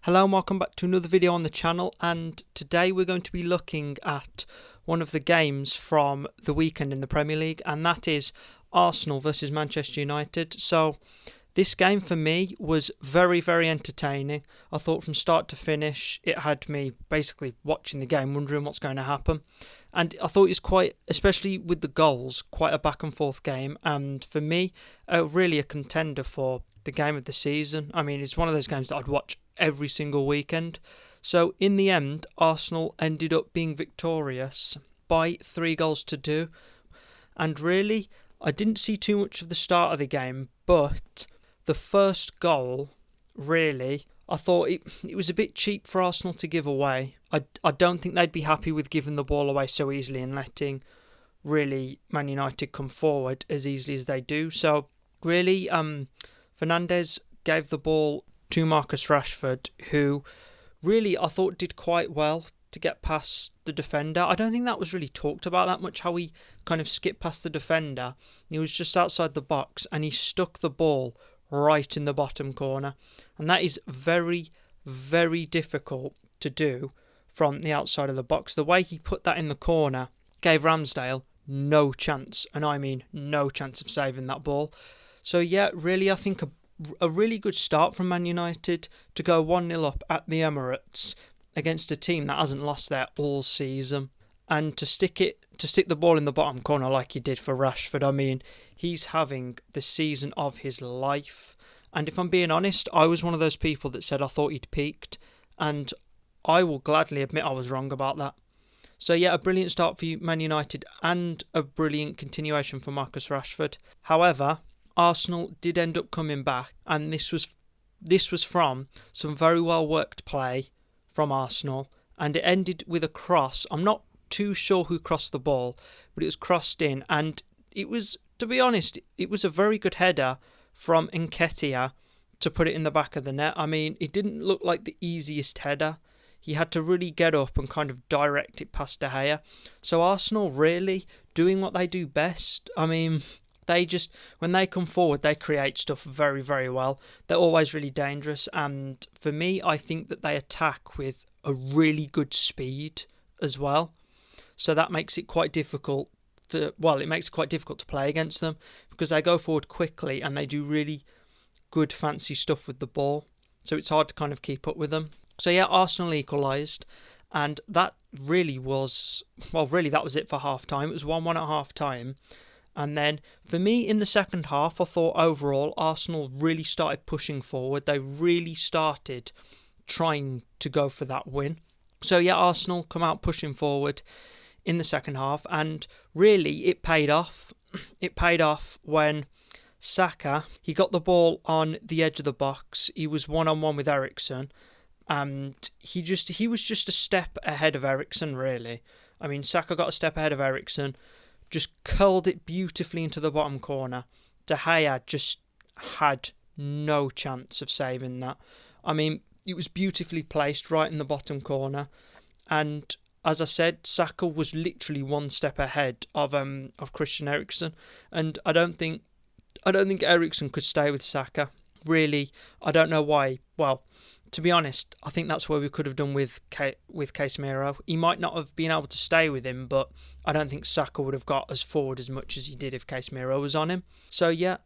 Hello and welcome back to another video on the channel, and today we're going to be looking at one of the games from the weekend in the Premier League, and that is Arsenal versus Manchester United. So this game for me was very entertaining. I thought from start to finish it had me basically watching the game wondering what's going to happen, and I thought it was quite, especially with the goals, quite a back and forth game, and for me really a contender for the game of the season. I mean, it's one of those games that I'd watch every single weekend. So in the end, Arsenal ended up being victorious by 3-2, and really I didn't see too much of the start of the game, but the first goal, really, I thought it was a bit cheap for Arsenal to give away. I don't think they'd be happy with giving the ball away so easily and letting really Man United come forward as easily as they do. So really, Fernandes gave the ball to Marcus Rashford, who really I thought did quite well to get past the defender. I don't think that was really talked about that much, how he kind of skipped past the defender. He was just outside the box and he stuck the ball right in the bottom corner. And that is very difficult to do from the outside of the box. The way he put that in the corner gave Ramsdale no chance, and I mean no chance of saving that ball. So yeah, really I think a really good start from Man United to go 1-0 up at the Emirates against a team that hasn't lost there all season, and to stick the ball in the bottom corner like he did for Rashford. I mean, he's having the season of his life, and if I'm being honest, I was one of those people that said I thought he'd peaked, and I will gladly admit I was wrong about that. So yeah, a brilliant start for Man United and a brilliant continuation for Marcus Rashford. However, Arsenal did end up coming back, and this was from some very well worked play from Arsenal, and it ended with a cross. I'm not too sure who crossed the ball, but it was crossed in, and it was, to be honest, it was a very good header from Nketiah to put it in the back of the net. I mean, it didn't look like the easiest header. He had to really get up and kind of direct it past De Gea. So Arsenal really doing what they do best. I mean, when they come forward, they create stuff very well. They're always really dangerous, and for me, I think that they attack with a really good speed as well. So that makes it quite difficult it makes it quite difficult to play against them, because they go forward quickly and they do really good fancy stuff with the ball. So it's hard to kind of keep up with them. So yeah, Arsenal equalised, and that really was, that was it for half time. It was 1-1 at half time. And then, for me, in the second half, I thought overall Arsenal really started pushing forward. They really started trying to go for that win. So yeah, Arsenal come out pushing forward in the second half, and really it paid off. It paid off when Saka, he got the ball on the edge of the box. He was one-on-one with Eriksen, and he was just a step ahead of Eriksen, really. I mean, Saka got a step ahead of Eriksen, just curled it beautifully into the bottom corner. De Gea just had no chance of saving that. I mean, it was beautifully placed right in the bottom corner, and as I said, Saka was literally one step ahead of Christian Eriksen, and I don't think Eriksen could stay with Saka. Really, I don't know why. Well, to be honest, I think that's where we could have done with Casemiro. He might not have been able to stay with him, but I don't think Saka would have got as forward as much as he did if Casemiro was on him. So yeah,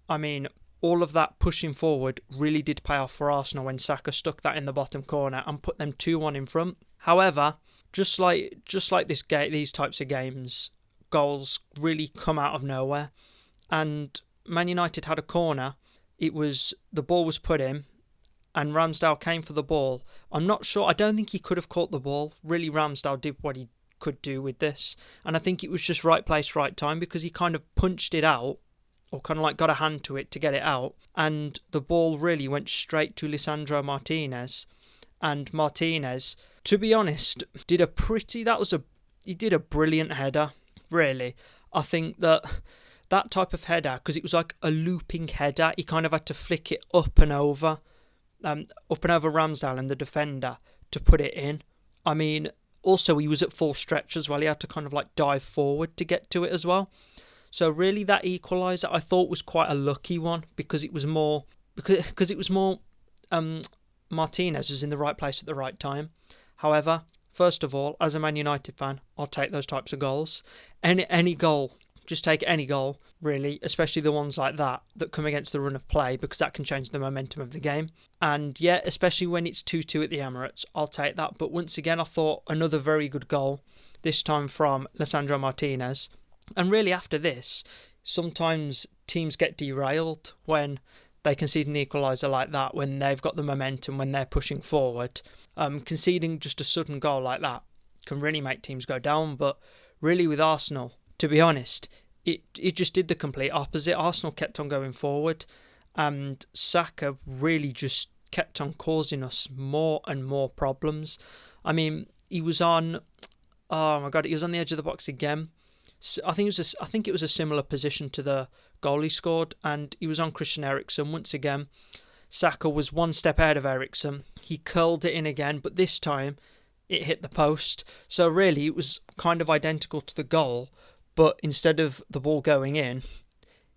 I mean, all of that pushing forward really did pay off for Arsenal when Saka stuck that in the bottom corner and put them 2-1 in front. However, just like these types of games, goals really come out of nowhere. And Man United had a corner. The ball was put in, and Ramsdale came for the ball. I'm not sure. I don't think he could have caught the ball. Really, Ramsdale did what he could do with this. And I think it was just right place, right time, because he kind of punched it out, or kind of like got a hand to it to get it out. And the ball really went straight to Lisandro Martinez. And Martinez, to be honest, did a brilliant header, really. I think that type of header, because it was like a looping header, he kind of had to flick it up and over Ramsdale and the defender to put it in. I mean, also he was at full stretch as well. He had to kind of like dive forward to get to it as well. So really, that equaliser I thought was quite a lucky one, because it was more Martinez was in the right place at the right time. However, first of all, as a Man United fan, I'll take those types of goals. Any goal, just take any goal, really, especially the ones like that come against the run of play, because that can change the momentum of the game. And yeah, especially when it's 2-2 at the Emirates, I'll take that. But once again, I thought another very good goal, this time from Lisandro Martinez. And really after this, sometimes teams get derailed when they concede an equaliser like that, when they've got the momentum, when they're pushing forward. Conceding just a sudden goal like that can really make teams go down. But really with Arsenal, to be honest, it just did the complete opposite. Arsenal kept on going forward, and Saka really just kept on causing us more and more problems. I mean, he was on, oh my God, he was on the edge of the box again. I think it was a similar position to the goal he scored, and he was on Christian Eriksen once again. Saka was one step ahead of Eriksen. He curled it in again, but this time it hit the post. So really, it was kind of identical to the goal, but instead of the ball going in,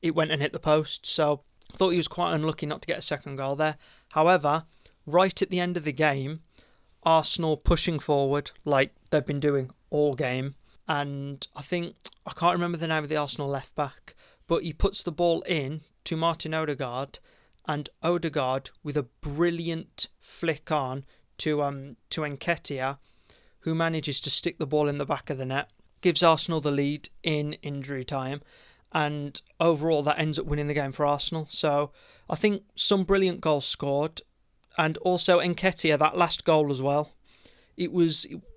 it went and hit the post. So I thought he was quite unlucky not to get a second goal there. However, right at the end of the game, Arsenal pushing forward like they've been doing all game. And I can't remember the name of the Arsenal left back, but he puts the ball in to Martin Odegaard, and Odegaard, with a brilliant flick on to Nketiah, who manages to stick the ball in the back of the net, gives Arsenal the lead in injury time, and overall that ends up winning the game for Arsenal. So I think some brilliant goals scored, and also Nketiah, that last goal as well. It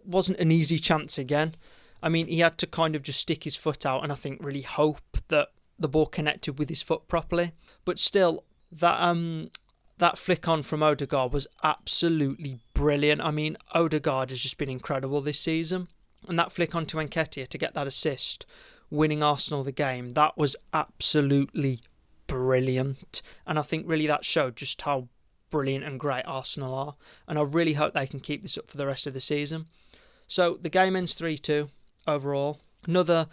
wasn't an easy chance again. I mean, he had to kind of just stick his foot out and I think really hope that the ball connected with his foot properly. But still, that flick on from Odegaard was absolutely brilliant. I mean, Odegaard has just been incredible this season. And that flick on to Nketiah to get that assist, winning Arsenal the game, that was absolutely brilliant. And I think really that showed just how brilliant and great Arsenal are. And I really hope they can keep this up for the rest of the season. So the game ends 3-2 overall. Another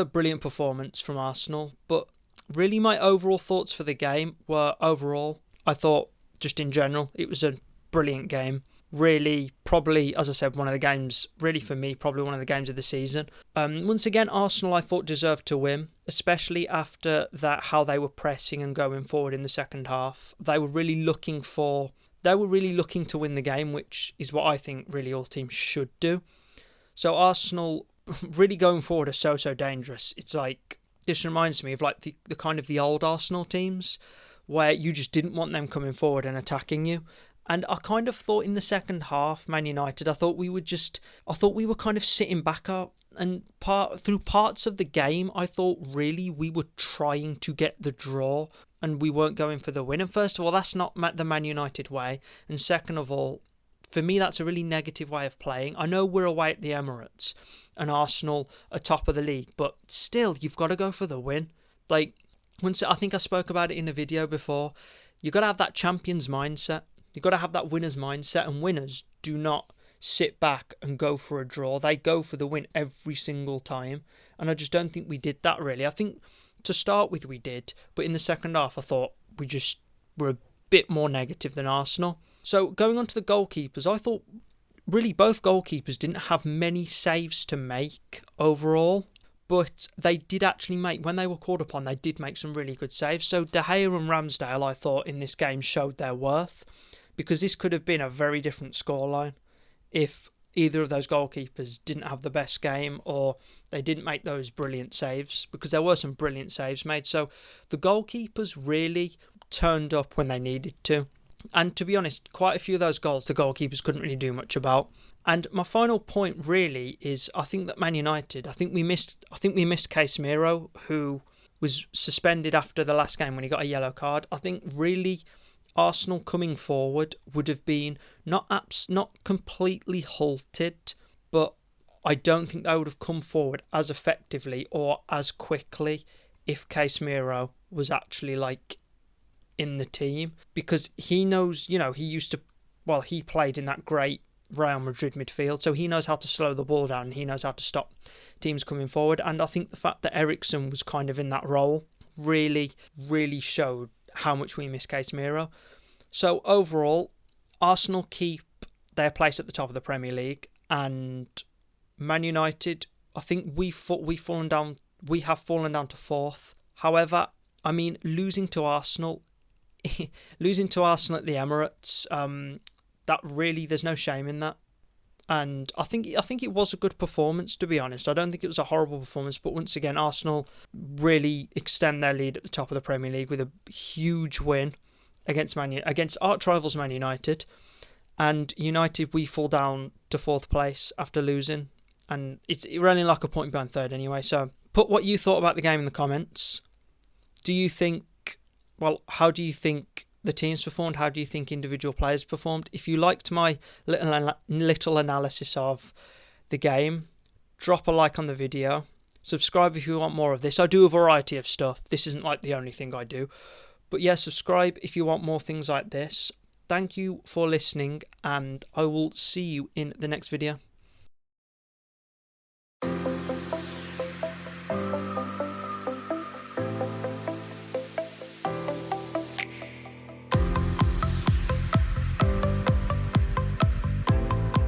brilliant performance from Arsenal. But really my overall thoughts for the game were, overall, I thought just in general, it was a brilliant game. Really, probably, as I said, one of the games, really for me, probably one of the games of the season. Once again, Arsenal I thought deserved to win, especially after that, how they were pressing and going forward in the second half. They were really looking to win the game, which is what I think really all teams should do. So Arsenal really going forward are so dangerous. It's like, this reminds me of like the kind of the old Arsenal teams where you just didn't want them coming forward and attacking you. And I kind of thought in the second half, Man United, I thought we were kind of sitting back up, and through parts of the game, I thought really we were trying to get the draw and we weren't going for the win. And first of all, that's not the Man United way. And second of all, for me, that's a really negative way of playing. I know we're away at the Emirates and Arsenal are top of the league, but still, you've got to go for the win. Like, I think I spoke about it in a video before, you've got to have that champions mindset. You've got to have that winner's mindset, and winners do not sit back and go for a draw. They go for the win every single time, and I just don't think we did that really. I think to start with we did, but in the second half I thought we just were a bit more negative than Arsenal. So going on to the goalkeepers, I thought really both goalkeepers didn't have many saves to make overall, but they did actually make, when they were called upon, they did make some really good saves. So De Gea and Ramsdale, I thought, in this game showed their worth, because this could have been a very different scoreline if either of those goalkeepers didn't have the best game or they didn't make those brilliant saves, because there were some brilliant saves made. So the goalkeepers really turned up when they needed to. And to be honest, quite a few of those goals the goalkeepers couldn't really do much about. And my final point really is, I think that Man United, I think we missed Casemiro, who was suspended after the last game when he got a yellow card. I think really Arsenal coming forward would have been not completely halted, but I don't think they would have come forward as effectively or as quickly if Casemiro was actually like in the team, because he knows, he played in that great Real Madrid midfield, so he knows how to slow the ball down and he knows how to stop teams coming forward. And I think the fact that Eriksen was kind of in that role really showed how much we miss Casemiro. So overall, Arsenal keep their place at the top of the Premier League, and Man United, I think we have fallen down to fourth. However, I mean, losing to Arsenal at the Emirates, that really, there's no shame in that. And I think it was a good performance, to be honest. I don't think it was a horrible performance, but once again, Arsenal really extend their lead at the top of the Premier League with a huge win against arch rivals Man United. And United, we fall down to fourth place after losing, and we're only like a point behind third anyway. So put what you thought about the game in the comments. How do you think the teams performed? How do you think individual players performed? If you liked my little analysis of the game, drop a like on the video. Subscribe if you want more of this. I do a variety of stuff. This isn't like the only thing I do. But yeah, subscribe if you want more things like this. Thank you for listening, and I will see you in the next video.